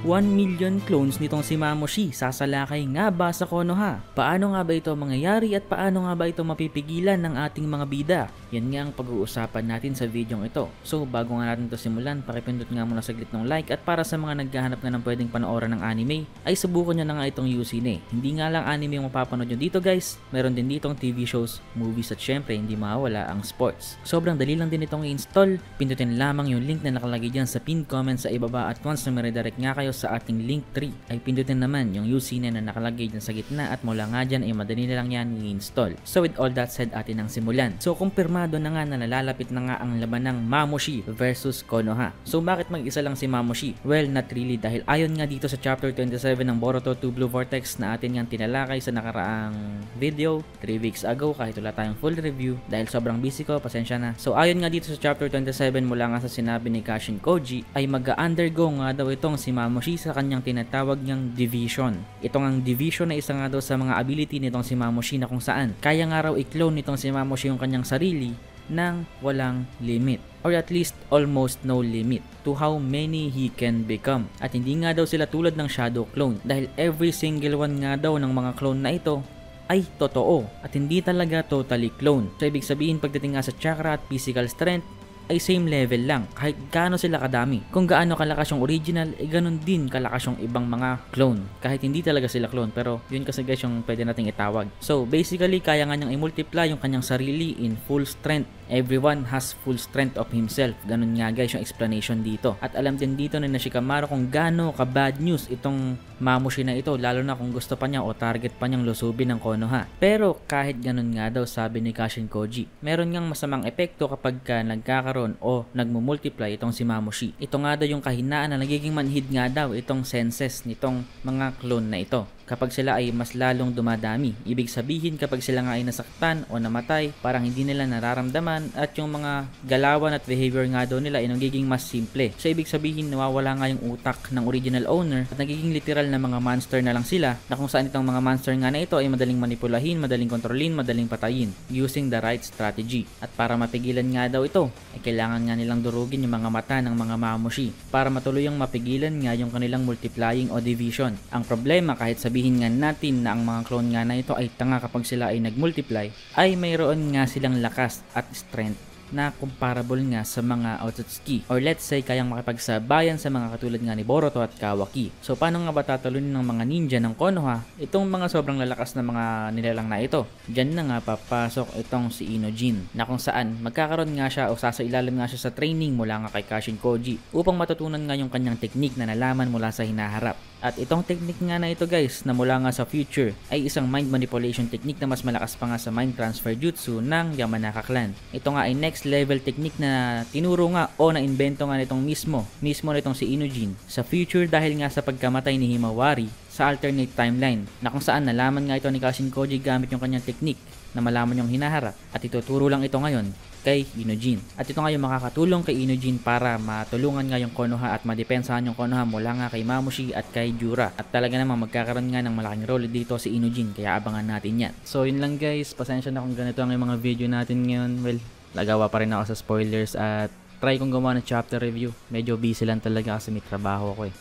1 million clones nitong si Mamoshi sasalakay nga ba sa Konoha? Paano nga ba ito mangyayari at paano nga ba ito mapipigilan ng ating mga bida? Yan nga ang pag-uusapan natin sa videong ito. So bago nga natin ito simulan, pakipindot nga muna saglit ng like at para sa mga naghahanap nga ng pwedeng panoorin ng anime, ay subukan nyo na nga itong Usine. Hindi nga lang anime yung mapapanood nyo dito guys, meron din ditong TV shows, movies at syempre hindi mawawala ang sports. Sobrang dali lang din itong i-install, pindutin lamang yung link na nakalagay dyan sa pinned comment sa ibaba at once na redirect nga kayo sa ating link tree ay pindutin naman yung Usine na nakalagay dyan sa gitna at mula nga dyan ay madali na lang yan i-install. So with all that said, atin ang simulan. So kumpirmado na nga na nalalapit na nga ang laban ng Mamoshi versus Konoha. So bakit mag-isa lang si Mamoshi? Well, not really, dahil ayon nga dito sa chapter 27 ng Boruto 2 Blue Vortex na atin yang tinalakay sa nakaraang video 3 weeks ago kahit wala tayong full review dahil sobrang busy ko, pasensya na. So ayon nga dito sa chapter 27 mula nga sa sinabi ni Kashin Koji ay mag-undergo nga daw itong si Mamoshi sa kanyang tinatawag niyang division. Itong ang division na isa nga daw sa mga ability nitong si Mamoshi na kung saan kaya nga raw i-clone nitong si Mamoshi yung kanyang sarili nang walang limit or at least almost no limit to how many he can become. At hindi nga daw sila tulad ng shadow clone dahil every single one nga daw ng mga clone na ito ay totoo at hindi talaga totally clone. So ibig sabihin pagdating nga sa chakra at physical strength ay same level lang kahit gaano sila kadami. Kung gaano kalakas yung original, ganun din kalakas yung ibang mga clone. Kahit hindi talaga sila clone, pero yun kasi guys yung pwede nating itawag. So basically, kaya nga niyang i-multiply yung kanyang sarili in full strength. Everyone has full strength of himself. Ganun nga guys yung explanation dito. At alam din dito na Shikamaru kung gaano ka bad news itong Mamoshi na ito, lalo na kung gusto pa niya o target pa niyang lusubin ng Konoha. Pero kahit ganun nga daw, sabi ni Kashin Koji, meron ngang masamang epekto kapag nagkakaroon o nagmumultiply itong si Mamoshi. Ito nga daw yung kahinaan na nagiging manhid nga daw itong senses nitong mga clone na ito kapag sila ay mas lalong dumadami. Ibig sabihin kapag sila nga ay nasaktan o namatay, parang hindi nila nararamdaman at yung mga galawan at behavior nga daw nila ay nagiging mas simple. So ibig sabihin nawawala nga yung utak ng original owner at nagiging literal na mga monster na lang sila na kung saan itong mga monster nga na ito ay madaling manipulahin, madaling kontrolin, madaling patayin using the right strategy. At para mapigilan nga daw ito, ay kailangan nga nilang durugin yung mga mata ng mga Mamoshi para matuluyang mapigilan nga yung kanilang multiplying o division. Ang problema kahit sabihin nga natin na ang mga clone nga na ito ay tanga kapag sila ay nagmultiply, ay mayroon nga silang lakas at strength na comparable nga sa mga Otsutsuki or let's say kayang makipagsabayan sa mga katulad nga ni Boruto at Kawaki. So paano nga ba tatalunin ng mga ninja ng Konoha itong mga sobrang lalakas na mga nilalang na ito? Diyan na nga papasok itong si Inojin na kung saan magkakaroon nga siya o sasailalim nga siya sa training mula nga kay Kashin Koji upang matutunan nga yung kanyang technique na nalaman mula sa hinaharap. At itong technique nga na ito guys na mula nga sa future ay isang mind manipulation technique na mas malakas pa nga sa mind transfer jutsu ng Yamanaka clan. Ito nga ay next level technique na tinuro nga o na-invento nga nitong mismo nitong si Inojin sa future dahil nga sa pagkamatay ni Himawari sa alternate timeline na kung saan nalaman nga ito ni Kashin Koji gamit yung kanyang technique na malaman yung hinaharap at ituturo lang ito ngayon kay Inojin. At ito nga yung makakatulong kay Inojin para matulungan nga yung Konoha at madepensahan yung Konoha mula nga kay Mamoshi at kay Jura. At talaga namang magkakaroon nga ng malaking role dito si Inojin kaya abangan natin yan. So yun lang guys, pasensya na kung ganito ang mga video natin ngayon. Well, nagawa pa rin ako sa spoilers at try kong gumawa ng chapter review. Medyo busy lang talaga kasi may trabaho ko eh.